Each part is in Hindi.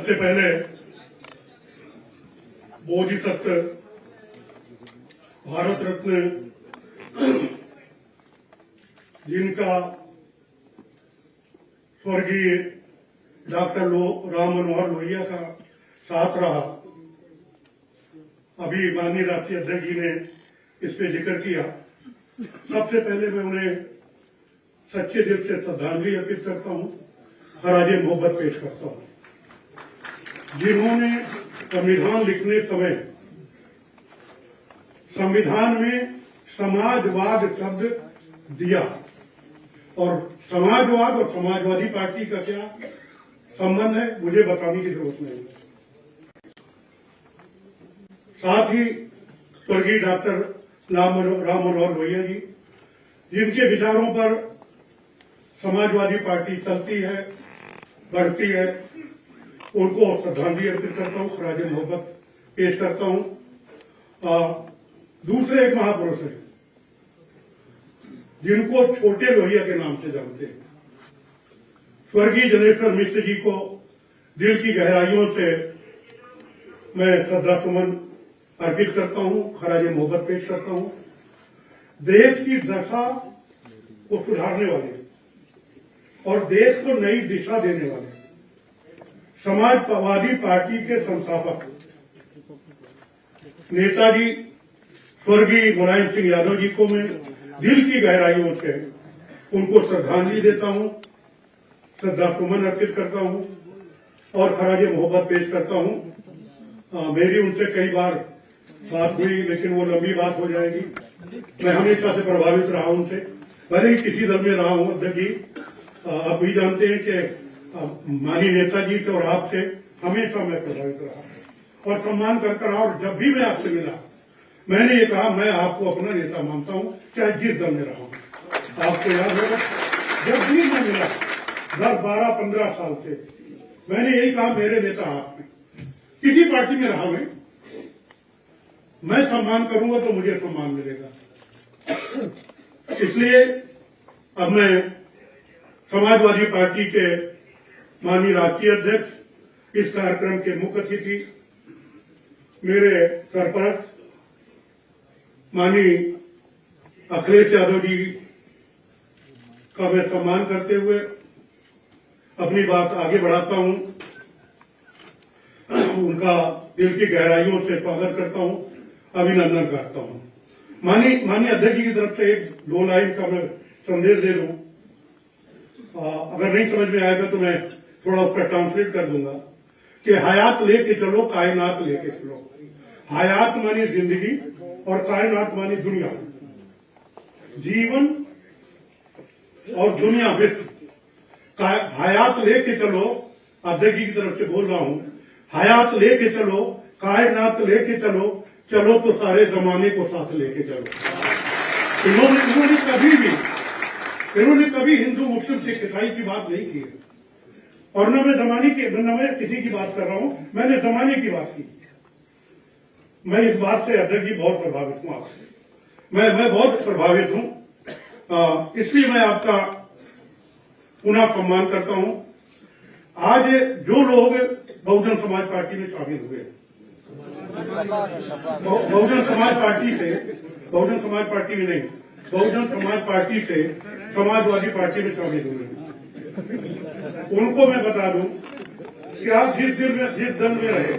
सबसे पहले बोधिसत्व भारत रत्न जिनका स्वर्गीय डॉक्टर राम मनोहर लोहिया का साथ रहा, अभी माननीय राष्ट्रीय अध्यक्ष जी ने इस पे जिक्र किया। सबसे पहले मैं उन्हें सच्चे दिल से श्रद्धांजलि अर्पित करता हूं, खराजे मोहब्बत पेश करता हूं। जिन्होंने संविधान लिखने समय संविधान में समाजवाद शब्द दिया, और समाजवाद और समाजवादी पार्टी का क्या संबंध है मुझे बताने की जरूरत नहीं है। साथ ही स्वर्गीय डॉक्टर राम मनोहर लोहिया जी, जिनके विचारों पर समाजवादी पार्टी चलती है, बढ़ती है, उनको श्रद्धांजलि अर्पित करता हूं, खराजे मोहब्बत पेश करता हूं। दूसरे एक महापुरुष हैं जिनको छोटे लोहिया के नाम से जानते हैं, स्वर्गीय जनेश्वर मिश्र जी को दिल की गहराइयों से मैं श्रद्धासुमन अर्पित करता हूं, खराजे मोहब्बत पेश करता हूं। देश की दशा को सुधारने वाले और देश को नई दिशा देने वाले समाजवादी पार्टी के संस्थापक नेताजी स्वर्गीय मुलायम सिंह यादव जी को मैं दिल की गहराइयों से उनको श्रद्धांजलि देता हूं, श्रद्धासुमन अर्पित करता हूं और खराजे मोहब्बत पेश करता हूं। मेरी उनसे कई बार बात हुई, लेकिन वो लंबी बात हो जाएगी। मैं हमेशा से प्रभावित रहा हूं उनसे, भले ही किसी दल में रहा हूं। अध्यक्ष जी, आप भी जानते हैं कि माननीय नेताजी से और आपसे हमेशा मैं प्रभावित रहा और सम्मान करता रहा, और जब भी मैं आपसे मिला मैंने ये कहा मैं आपको अपना नेता मानता हूं, चाहे जिस दल में रहा हूं। आपको याद होगा जब भी मैं मिला 12-15 साल से मैंने यही कहा, मेरे नेता आप हैं, किसी पार्टी में रहा मैं सम्मान करूंगा तो मुझे सम्मान मिलेगा। इसलिए अब मैं समाजवादी पार्टी के माननीय राष्ट्रीय अध्यक्ष, इस कार्यक्रम के मुख्य अतिथि, मेरे सरपरस्त माननीय अखिलेश यादव जी का मैं सम्मान करते हुए अपनी बात आगे बढ़ाता हूं। उनका दिल की गहराइयों से स्वागत करता हूं, अभिनंदन करता हूं। माननीय अध्यक्ष जी की तरफ से 1-2 लाइन का मैं संदेश दे दूं। अगर नहीं समझ में आएगा तो मैं थोड़ा उसका ट्रांसलेट कर दूंगा कि हयात लेके चलो, कायनात लेके चलो। हयात मानी जिंदगी और कायनात मानी दुनिया, जीवन और दुनिया विश्व। हयात लेके चलो, अध्यक्ष जी की तरफ से बोल रहा हूं, हयात लेके चलो, कायनात लेके चलो, चलो तो सारे जमाने को साथ लेके चलो। इन्होंने कभी हिंदू मुस्लिम सिख ईसाई की बात नहीं की है, और न मैं किसी की बात कर रहा हूं, मैंने जमाने की बात की। मैं इस बात से अध्यक्ष जी बहुत प्रभावित हूं आपसे, मैं बहुत प्रभावित हूं। इसलिए मैं आपका पुनः सम्मान करता हूं। आज जो लोग बहुजन समाज पार्टी में शामिल हुए, बहुजन समाज पार्टी से समाजवादी पार्टी में शामिल हुए, उनको मैं बता दूं कि आप जिस दल में रहे,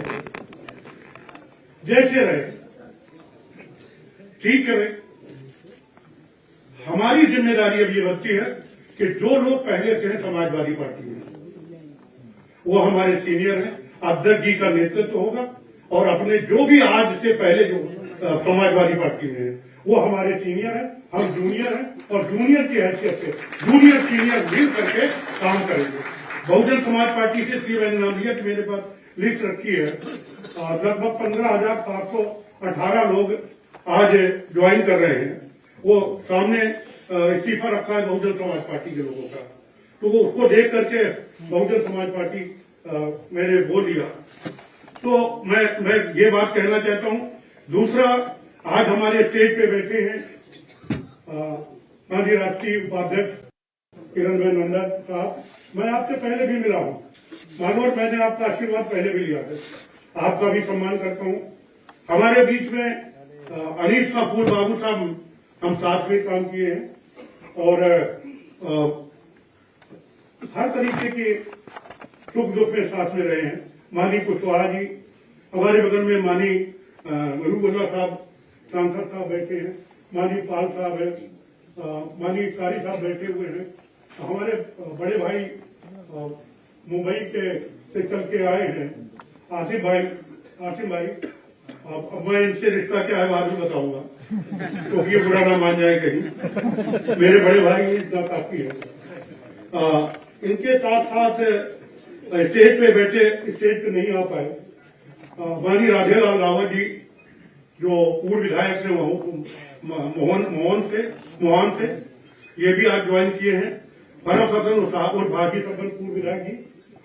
जैसे रहे, ठीक है। हमारी जिम्मेदारी अब ये बनती है कि जो लोग पहले से हैं समाजवादी पार्टी में, वो हमारे सीनियर हैं, अध्यक्ष जी का नेतृत्व होगा, और अपने जो भी आज से पहले जो समाजवादी पार्टी में है वो हमारे सीनियर हैं, हम जूनियर हैं, और जूनियर की हैसियत से जूनियर सीनियर मिल करके काम करेंगे। बहुजन समाज पार्टी से इसलिए मैंने नाम लिया कि मेरे पास लिस्ट रखी है, लगभग 15,718 लोग आज ज्वाइन कर रहे हैं। वो सामने इस्तीफा रखा है बहुजन समाज पार्टी के लोगों का, तो वो उसको देख करके बहुजन समाज पार्टी मैंने बोल दिया। तो मैं ये बात कहना चाहता हूं। दूसरा, आज हमारे स्टेज पे बैठे हैं माननीय राष्ट्रीय उपाध्यक्ष किरण भाई नंदा साहब। मैं आपसे पहले भी मिला हूं, मानवर, मैंने आपका आशीर्वाद पहले भी लिया है, आपका भी सम्मान करता हूँ। हमारे बीच में अनीस कपूर बाबू साहब, हम साथ में काम किए हैं और हर तरीके के सुख दुख में साथ में रहे हैं। मानी कुशवाहा जी, हमारे बगल में मानी मरूबुल्ला साहब सांसद साहब बैठे हैं, मानी पाल साहब है, मानी कारी साहब बैठे हुए हैं। हमारे बड़े भाई मुंबई के से चल के आए हैं, आसिम भाई। अब मैं इनसे रिश्ता क्या है बाद में बताऊंगा, क्योंकि ये बुरा ना मान जाए कहीं। मेरे बड़े भाई इतना काफी है। इनके साथ साथ स्टेज पे बैठे, स्टेज पे नहीं आ पाए, मानी राधेलाल रावत जी, जो पूर्व विधायक थे मोहन से, ये भी आज ज्वाइन किए हैं। भरत हसन साहब और भारतीय सबल पूर्व विधायक जी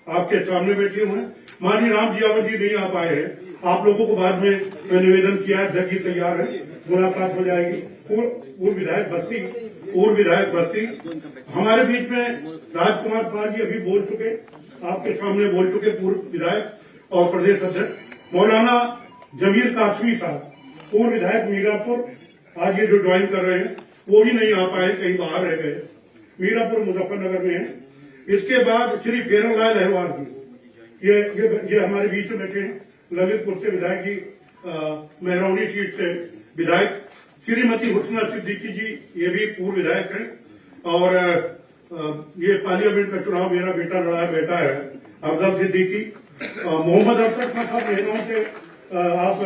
आपके सामने बैठे हुए हैं। मानी राम जियावत जी नहीं आ पाए हैं, आप लोगों को बाद में मैं निवेदन किया है, जब तैयार है मुलाकात हो जाएगी। पूर्व विधायक बस्ती हमारे बीच में राजकुमार पाल जी अभी बोल चुके, आपके सामने बोल चुके, पूर्व विधायक और प्रदेश अध्यक्ष। मौलाना जमील कासमी साहब, पूर्व विधायक मीरापुर, आज ये जो ज्वाइन कर रहे हैं वो भी नहीं आ पाए, कहीं बाहर रह गए, मीरापुर मुजफ्फरनगर में है। इसके बाद श्री फेरनलाल अहवार जी, ये हमारे बीच में बैठे हैं, ललितपुर से विधायक जी, मेहरौनी सीट से विधायक। श्रीमती हुस्ना सिद्दीकी जी, ये भी पूर्व विधायक हैं। और ये पार्लियामेंट का चुनाव मेरा बेटा है अफजल सिद्दीकी। मोहम्मद अरशद खान साहब लखनऊ से आप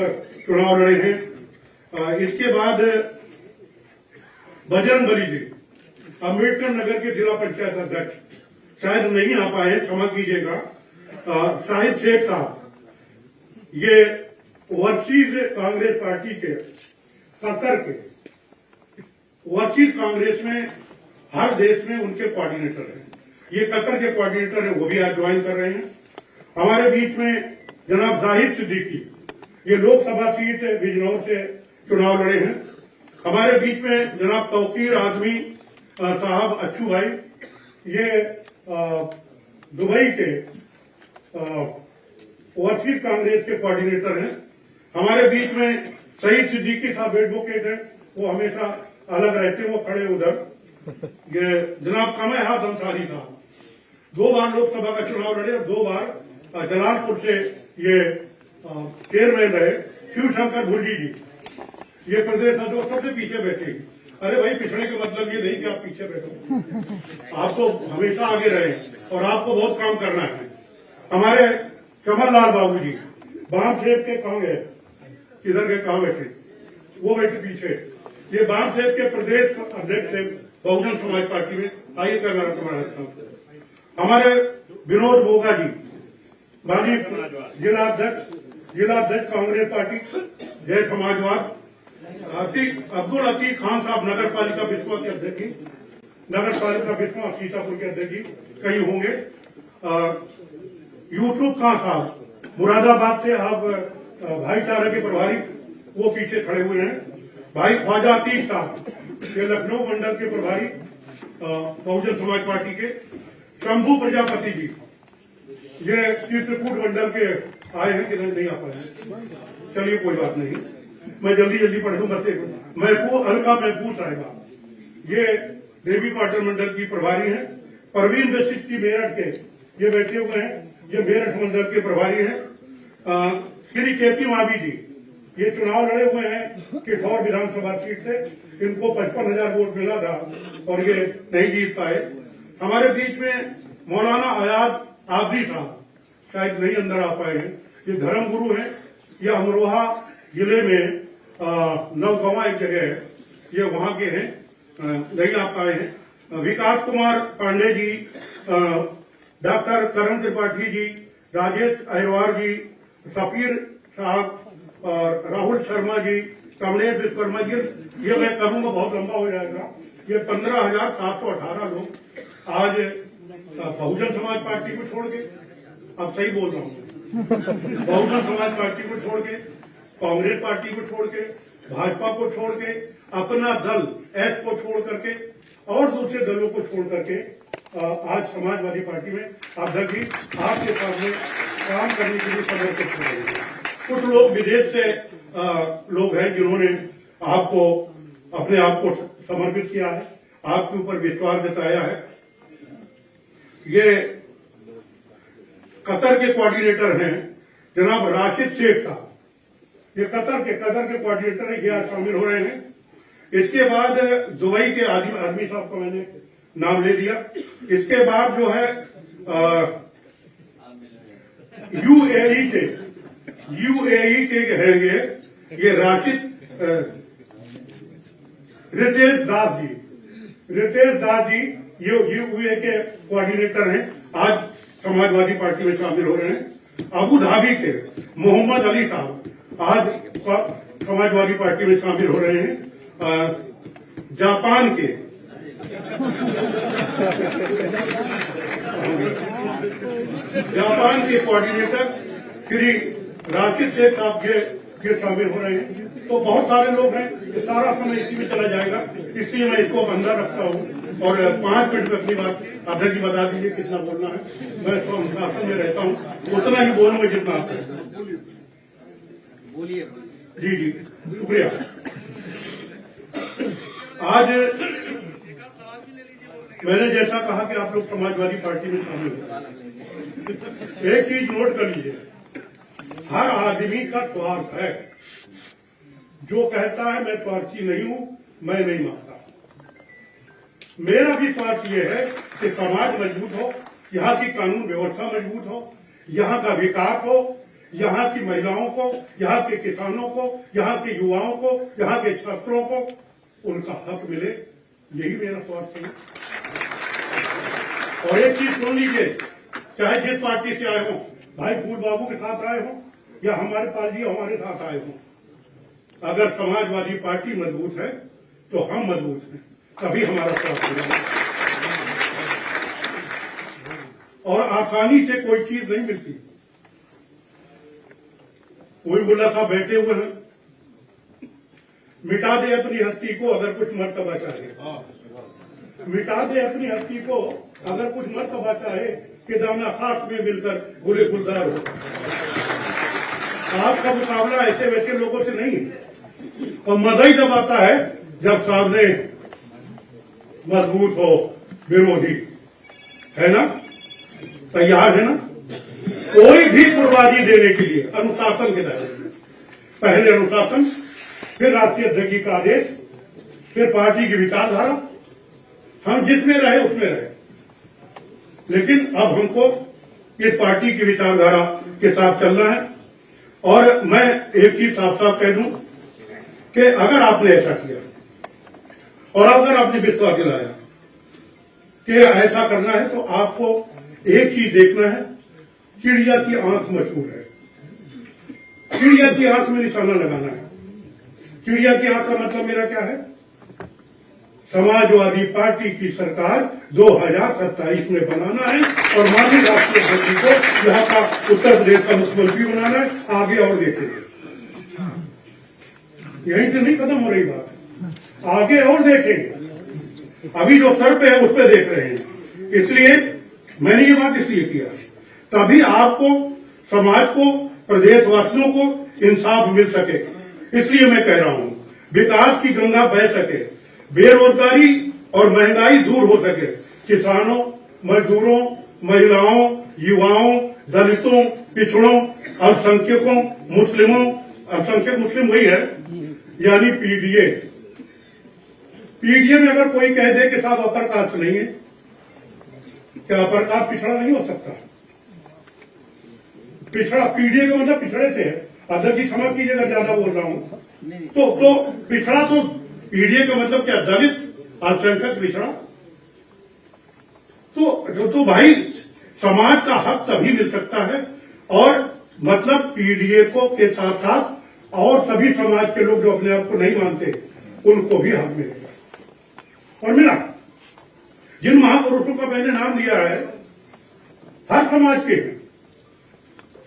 चुनाव लड़े हैं। इसके बाद बजरंग बली जी, अम्बेडकर नगर के जिला पंचायत अध्यक्ष, शायद नहीं आ पाए, क्षमा कीजिएगा। शाहिद शेख साहब, ये ओवरसीज कांग्रेस पार्टी के कतर के, ओवरसीज कांग्रेस में हर देश में उनके कोऑर्डिनेटर हैं, ये कतर के कोऑर्डिनेटर हैं, वो भी आज ज्वाइन कर रहे हैं। हमारे बीच में जनाब जाहिद सिद्दीकी, ये लोकसभा सीट बिजनौर से चुनाव लड़े हैं। हमारे बीच में जनाब तौकीर आजमी साहब अच्छू भाई, ये दुबई के ओवरसीज कांग्रेस के कोऑर्डिनेटर हैं। हमारे बीच में सईद सिद्दीकी साहब एडवोकेट हैं, वो हमेशा अलग रहते हैं, वो खड़े उधर। ये जनाब कमर अंसारी साहब 2 बार लोकसभा का चुनाव लड़े और 2 बार जलालपुर से ये चेयरमैन रहे। शिवशंकर भुर्जी जी, ये प्रदेश अध्यक्ष, सबसे पीछे बैठे। अरे भाई, पिछड़े का मतलब ये नहीं कि आप पीछे बैठो, आपको हमेशा आगे रहे और आपको बहुत काम करना है। हमारे कमललाल बाबू जी, बाम सेब के कहाँ गए, किधर के कहाँ बैठे, वो बैठे पीछे। ये बाम सेब के प्रदेश अध्यक्ष है बहुजन समाज पार्टी में, आइए कर तुम्हारा। हमारे विनोद बोगा जी, माजी जिला अध्यक्ष कांग्रेस पार्टी जय समाजवाद। अब्दुल अतीक खान साहब नगर पालिका बिस्वा के अध्यक्ष जी, नगर पालिका बिस्वा सीतापुर के अध्यक्ष जी कहीं होंगे। यूसुफ खान साहब मुरादाबाद से, आप भाईचारा के प्रभारी, वो पीछे खड़े हुए हैं। भाई ख्वाजा अतीक साहब, ये लखनऊ मंडल के प्रभारी बहुजन समाज पार्टी के। शंभू प्रजापति जी, ये चित्रकूट मंडल के आए हैं कि नहीं आ पाए, चलिए कोई बात नहीं, मैं जल्दी पढ़ दूं। महफूज अलका महफूज साहिबा, ये देवी पाटन मंडल की प्रभारी हैं। परवीन बेसिक की मेरठ के, ये बैठे हुए हैं, ये मेरठ मंडल के प्रभारी हैं। श्री केपी मावी जी, ये चुनाव लड़े हुए हैं किशोर विधानसभा सीट से, इनको 55,000 वोट मिला था और ये नहीं जीत पाए। हमारे बीच में मौलाना अयाज आबदी साहब, शायद नहीं अंदर आ पाए हैं, ये धर्म गुरु हैं, ये अमरोहा जिले में नवगंवा एक जगह है, ये वहां के हैं, नहीं आ पाए हैं। विकास कुमार पांडे जी, डॉक्टर करण त्रिपाठी जी, राजेश अहिरवार जी, सफीर साहब और राहुल शर्मा जी, कमलेश विश्वकर्मा जी, ये मैं करूंगा बहुत लंबा हो जाएगा। ये 15,718 लोग आज बहुजन समाज पार्टी को छोड़ के, अब सही बोल रहा हूँ, बहुजन समाज पार्टी को छोड़ के, कांग्रेस पार्टी को छोड़ के, भाजपा को छोड़ के, अपना दल एस को छोड़ करके और दूसरे दलों को छोड़ करके आज समाजवादी पार्टी में अध्यक्ष जी आपके सामने काम करने के लिए समर्पित हो रहे हैं। कुछ लोग विदेश से लोग हैं जिन्होंने आपको अपने आप को समर्पित किया है, आपके ऊपर विश्वास जताया है। ये कतर के कोऑर्डिनेटर हैं जनाब राशिद शेख साहब। ये कतर के कोऑर्डिनेटर हैं, ये आज शामिल हो रहे हैं। इसके बाद दुबई के आर्मी साहब का मैंने नाम ले दिया। इसके बाद जो है यूएई के हैं ये राशिद रितेश दास जी ये यूए के कोऑर्डिनेटर हैं, आज समाजवादी पार्टी में शामिल हो रहे हैं। अबू धाबी के मोहम्मद अली साहब आज समाजवादी पार्टी में शामिल हो रहे हैं। जापान के कोऑर्डिनेटर श्री राशिद शेख साहब ये शामिल हो रहे हैं। तो बहुत सारे लोग हैं, ये सारा समय इसी में चला जाएगा, इसलिए मैं इसको अंदर रखता हूँ और 5 मिनट में अपनी बात अध्यक्ष जी बता दीजिए कितना बोलना है। मैं अनुशासन में रहता हूँ, उतना ही बोलूंगा जितना आप बोलिए। जी शुक्रिया। आज मैंने जैसा कहा कि आप लोग समाजवादी पार्टी में शामिल हो, एक चीज नोट कर लीजिए, हर आदमी का स्वार्थ है। जो कहता है मैं स्वार्थी नहीं हूं, मैं नहीं मानता। मेरा भी स्वार्थ ये है कि समाज मजबूत हो, यहाँ की कानून व्यवस्था मजबूत हो, यहाँ का विकास हो, यहाँ की महिलाओं को, यहाँ के किसानों को, यहाँ के युवाओं को, यहाँ के छात्रों को उनका हक मिले, यही मेरा स्वार्थ है। और एक चीज सुन लीजिए, चाहे जिस पार्टी से आए हो, भाई फूल बाबू के साथ आए हो या हमारे पाल जी हमारे साथ आए हो, अगर समाजवादी पार्टी मजबूत है तो हम मजबूत हैं, तभी हमारा साथ होगा। और आसानी से कोई चीज नहीं मिलती। कोई बोला था बैठे हुए हैं, मिटा दे अपनी हस्ती को अगर कुछ मर्तबा चाहे, मिटा दे अपनी हस्ती को अगर कुछ मर्तबा चाहे कि दाना खाक में मिलकर गुले गुलजार हो। आपका मुकाबला ऐसे वैसे लोगों से नहीं है, और मजा ही जब आता है जब सामने मजबूत हो विरोधी, है ना, तैयार है ना, कोई भी कुर्बानी देने के लिए अनुशासन के दायरे में, पहले अनुशासन, फिर राष्ट्रीय अध्यक्ष जी का आदेश, फिर पार्टी की विचारधारा, हम जिसमें रहे उसमें रहे। लेकिन अब हमको इस पार्टी की विचारधारा के साथ चलना है। और मैं एक चीज साफ साफ कह दूं कि अगर आपने ऐसा किया और अगर आपने विश्वास दिलाया कि ऐसा करना है, तो आपको एक चीज देखना है, चिड़िया की आंख मशहूर है, चिड़िया की आंख में निशाना लगाना है। चिड़िया की आंख का मतलब मेरा क्या है? समाजवादी पार्टी की सरकार 2027 में बनाना है और माननीय राष्ट्रीय अध्यक्ष जी को यहाँ का उत्तर प्रदेश का मुख्यमंत्री बनाना है। आगे और देखेंगे, यहीं से नहीं खत्म हो रही बात, आगे और देखेंगे। अभी जो सर पे है उस पर देख रहे हैं। इसलिए मैंने ये बात इसलिए किया, तभी आपको, समाज को, प्रदेशवासियों को इंसाफ मिल सके। इसलिए मैं कह रहा हूं, विकास की गंगा बह सके, बेरोजगारी और महंगाई दूर हो सके, किसानों, मजदूरों, महिलाओं, युवाओं, दलितों, पिछड़ों, अल्पसंख्यकों, मुस्लिमों, अल्पसंख्यक मुस्लिम वही है, यानी पीडीए में अगर कोई कह दे कि साहब अपर कास्ट नहीं है, क्या अपर कास्ट पिछड़ा नहीं हो सकता? पिछड़ा पीडीए का मतलब पिछड़े थे। अध्यक्ष जी क्षमा कीजिएगा, ज्यादा बोल रहा हूं। तो पिछड़ा तो पीडीए का मतलब क्या? दलित, अल्पसंख्यक, पिछड़ा। तो भाई समाज का हक तभी मिल सकता है, और मतलब पीडीए को के साथ साथ और सभी समाज के लोग जो अपने आप को नहीं मानते उनको भी हक मिलेगा। और मिला, जिन महापुरुषों का मैंने नाम लिया है, हर समाज के,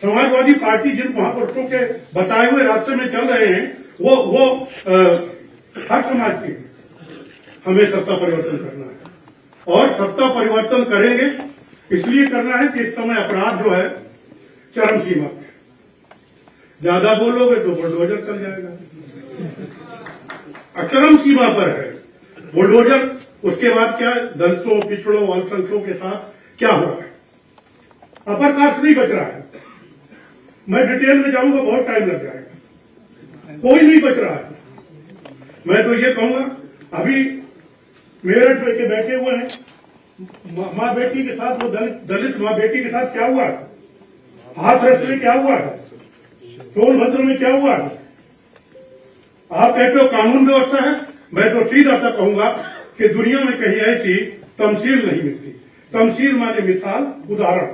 समाजवादी पार्टी जिन महापुरुषों के बताए हुए रास्ते में चल रहे हैं, वो हर समाज के। हमें सत्ता परिवर्तन करना है और सत्ता परिवर्तन करेंगे। इसलिए करना है कि इस समय अपराध जो है चरम सीमा पे, ज्यादा बोलोगे तो बुलडोजर चल जाएगा, चरम सीमा पर है बुलडोजर। उसके बाद क्या, दलितों, पिछड़ों, अल्पसंख्यकों के साथ क्या हो रहा है, अपर कास्ट नहीं बच रहा है। मैं डिटेल में जाऊंगा, बहुत टाइम लग जाएगा, कोई नहीं बच रहा है। मैं तो ये कहूंगा, अभी मेरठ के बैठे हुए हैं, माँ बेटी के साथ, वो दलित माँ बेटी के साथ क्या हुआ है, हाथरस में क्या हुआ है, सोनभद्र में क्या हुआ है। आप कहते हो कानून व्यवस्था है, मैं तो सीधा सा कहूंगा कि दुनिया में कहीं ऐसी तमसील नहीं मिलती। तमसील माने मिसाल, उदाहरण।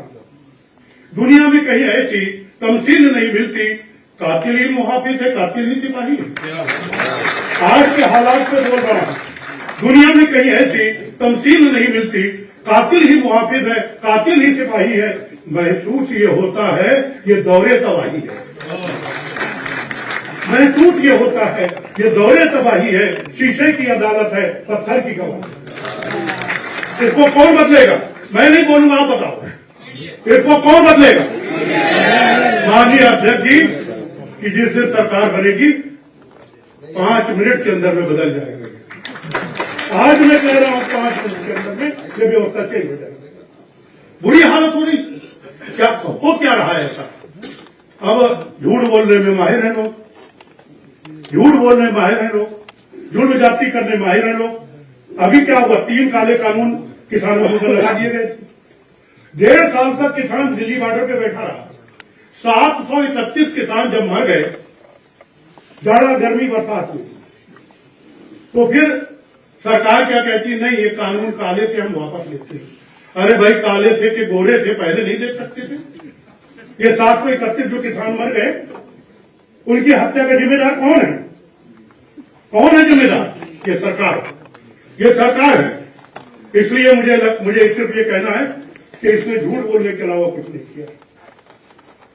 दुनिया में कहीं ऐसी तमसील नहीं मिलती। कातिल ही मुहाफिज है, कातिल ही सिपाही है। आज के हालात से बोल रहा हूं, दुनिया में कहीं ऐसी तमसील नहीं मिलती। कातिल ही मुहाफिज है, कातिल ही सिपाही है। महसूस ये होता है ये दौरे तबाही है, महसूस ये होता है ये दौरे तबाही है। शीशे की अदालत है, पत्थर की गवाही। इसको कौन बदलेगा? मैं नहीं बोलूंगा, आप बताओ इसको कौन बदलेगा? माननीय अध्यक्ष जी की जिस दिन सरकार बनेगी 5 मिनट के अंदर में बदल जाएगा। आज मैं कह रहा हूं 5 मिनट के अंदर में ये व्यवस्था चेंज हो जाएगी। बुरी हालत हो रही, क्या हो क्या रहा है ऐसा। अब झूठ बोलने में माहिर है लोग, झूठ बोलने में माहिर है लोग, जुर्म ज्यादती करने में माहिर है लोग। अभी क्या हुआ, 3 काले कानून किसानों के ऊपर लगा दिए गए थे। 1.5 साल तक किसान दिल्ली बॉर्डर पे बैठा रहा। 731 किसान जब मर गए, जाड़ा गर्मी बरसात हुई, तो फिर सरकार क्या कहती, नहीं ये कानून काले थे, हम वापस लेते हैं। अरे भाई, काले थे कि गोरे थे, पहले नहीं देख सकते थे? ये 731 जो किसान मर गए, उनकी हत्या का जिम्मेदार कौन है? कौन है जिम्मेदार? ये सरकार, ये सरकार है। इसलिए मुझे सिर्फ ये कहना है कि इसने झूठ बोलने के अलावा कुछ नहीं किया,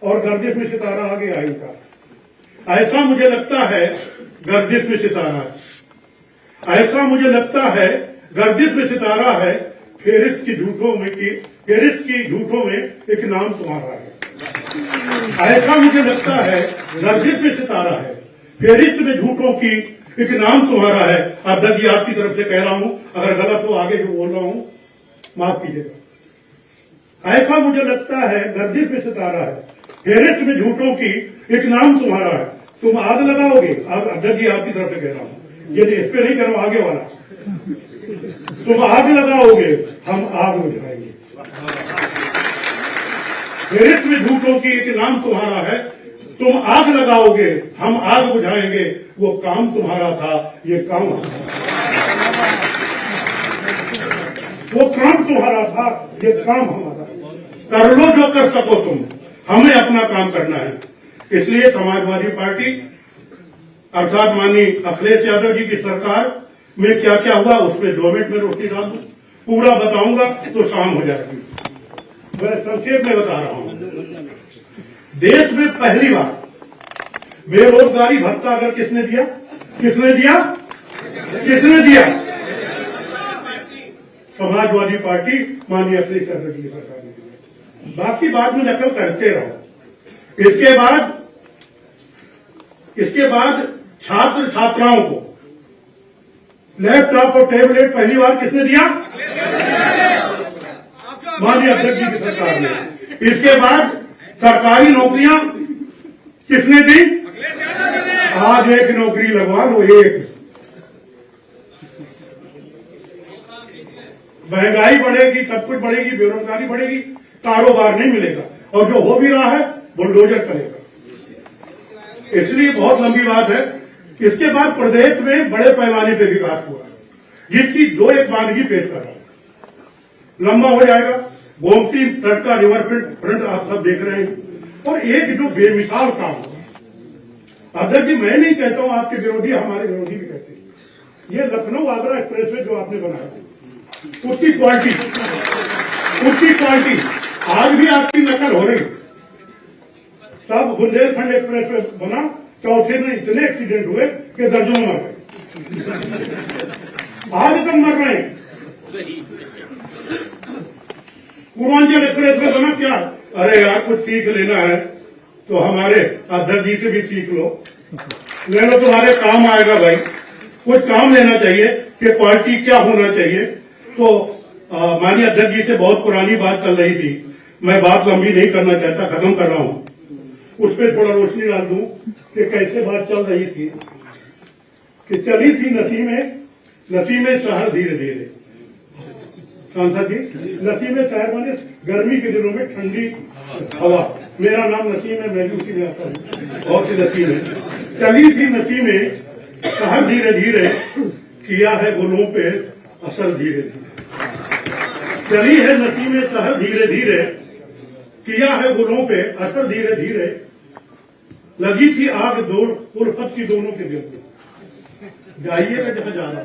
और गर्दिश में सितारा आगे आएगा। ऐसा मुझे लगता है गर्दिश में सितारा है, ऐसा मुझे लगता है गर्दिश में सितारा है। फेरिस्त की झूठों में एक नाम तुम्हारा है। ऐसा मुझे लगता है गर्दिश में सितारा है, फेरिस्त में झूठों की एक नाम तुम्हारा है। अध्यक्ष जी आपकी तरफ से कह रहा हूं, अगर गलत हो आगे जो बोल रहा हूं माफ कीजिएगा। ऐसा मुझे लगता है गर्दिश में सितारा है, फेरिस्त में झूठों की एक नाम तुम्हारा है। तुम आग लगाओगे, अध्यक्ष जी आपकी तरफ से कह रहा हूं, ये इस पे नहीं कर रहा हूं, आगे वाला। तुम आग लगाओगे, हम आग बुझाएंगे। फेरिस्त में झूठों की एक नाम तुम्हारा है, तुम आग लगाओगे, हम आग बुझाएंगे। वो काम तुम्हारा था, ये काम वो काम तुम्हारा था, ये काम हमारा। कर लो जो कर सको तुम, हमें अपना काम करना है। इसलिए समाजवादी पार्टी अर्थात माननीय अखिलेश यादव जी की सरकार में क्या क्या हुआ, उसमें 2 मिनट में रोटी डाल दूं, पूरा बताऊंगा तो शाम हो जाएगी। मैं संक्षेप में बता रहा हूं। देश में पहली बार बेरोजगारी भत्ता अगर किसने दिया, किसने दिया, किसने दिया? समाजवादी पार्टी माननीय अखिलेश यादव जी की सरकार ने दिया। बाकी बाद में नकल करते रहो। इसके बाद छात्र छात्राओं को लैपटॉप और टेबलेट पहली बार किसने दिया? माननीय अध्यक्ष जी की सरकार ने। इसके बाद सरकारी नौकरियां किसने दी? आज एक नौकरी लगवा लो, एक। महंगाई बढ़ेगी, सब कुछ बढ़ेगी, बेरोजगारी बढ़ेगी, कारोबार नहीं मिलेगा, और जो हो भी रहा है बुलडोजर करेगा। इसलिए बहुत लंबी बात है। इसके बाद प्रदेश में बड़े पैमाने पर विकास हुआ, जिसकी 2-1 मानगी पेश कर रहा हूं। लंबा हो जाएगा। गोमती तट का रिवर फ्रंट आप सब देख रहे हैं, और एक जो बेमिसाल काम हुआ। अध्यक्ष जी, मैं नहीं कहता हूं, आपके विरोधी हमारे विरोधी भी कहते हैं। ये लखनऊ आगरा एक्सप्रेसवे जो आपने बनाया, उसकी क्वालिटी आज भी आपकी नकल हो रही। सब बुंदेलखंड एक्सप्रेसवे बना, चौथे में इतने एक्सीडेंट हुए कि दर्जनों मर गए। आज तक मर रहे हैं। पूर्वांचल एक्सप्रेस में बना क्या? अरे यार कुछ सीख लेना है तो हमारे अध्यक्ष जी से भी सीख लो, ले लो, तुम्हारे काम आएगा भाई। कुछ काम लेना चाहिए कि पार्टी क्या होना चाहिए। तो माननीय अध्यक्ष जी से बहुत पुरानी बात चल रही थी, मैं बात लंबी नहीं करना चाहता, खत्म कर रहा हूं। उस पर थोड़ा रोशनी डाल दूं कि कैसे बात चल रही थी कि चली थी नसीमें शहर धीरे धीरे। सांसद जी, नसीमें शहर माने गर्मी के दिनों में ठंडी हवा। मेरा नाम नसीम है, मैं भी उसी में आता हूँ, बहुत सी नसीम है। चली थी नसीमें शहर धीरे धीरे, किया है गुलों पे असर धीरे धीरे। चली है नसीमें शहर धीरे धीरे, किया है गुलों पे असर धीरे धीरे। लगी थी आग दो उल्फत की दोनों के दिल में, जाइएगा जहां जाना।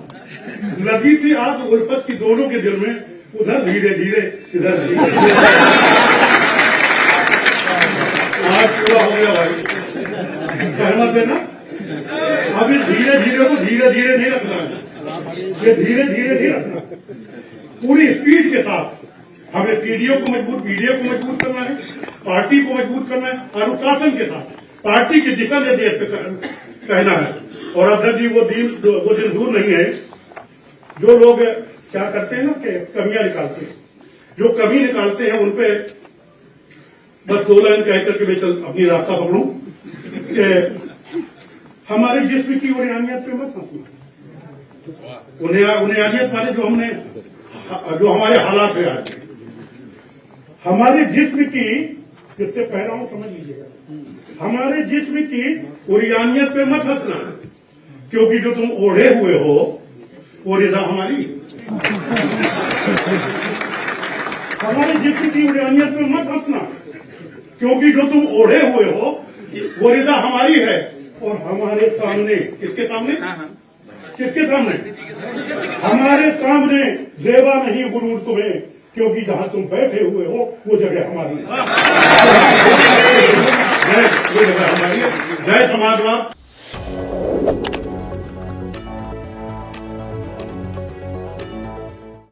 लगी थी आग उल्फत की दोनों के दिल में, उधर धीरे धीरे इधर धीरे धीरे। आज पूरा हो गया भाई, सहमत है ना? अभी धीरे धीरे को धीरे धीरे नहीं रखना है, ये धीरे धीरे नहीं रखना, पूरी स्पीड के साथ हमें पीडीओ को मजबूत करना है, पार्टी को मजबूत करना है, अनुशासन के साथ पार्टी के दिशा निर्देश पे कहना है। और अध्यक्ष जी वो दिन दूर नहीं है जो लोग क्या करते हैं ना कि कमियां निकालते हैं, जो कमी निकालते हैं उनपे बस 2 लाइन कह करके मैं अपनी रास्ता पकड़ूं कि हमारे जिस्म की उरियानियत पे मत हंसना। उरियानियत माने जो हमारे हालात है आज, हमारे जिस्म की, जिससे कह रहा हूं समझ लीजिएगा, हमारे जिस्म की उरियानियत पे मत हंसना, क्योंकि जो तुम ओढ़े हुए हो वो रिदा हमारी। हमारे जिस्म की उरियानियत पे मत हंसना, क्योंकि जो तुम ओढ़े हुए हो वो रिदा हमारी है। और हमारे सामने, किसके सामने? किसके सामने? हमारे सामने जेबा नहीं गुरूर तुम्हें, क्योंकि जहां तुम बैठे हुए हो वो जगह हमारी है। वो जगह हमारी है। जय समाजवाद।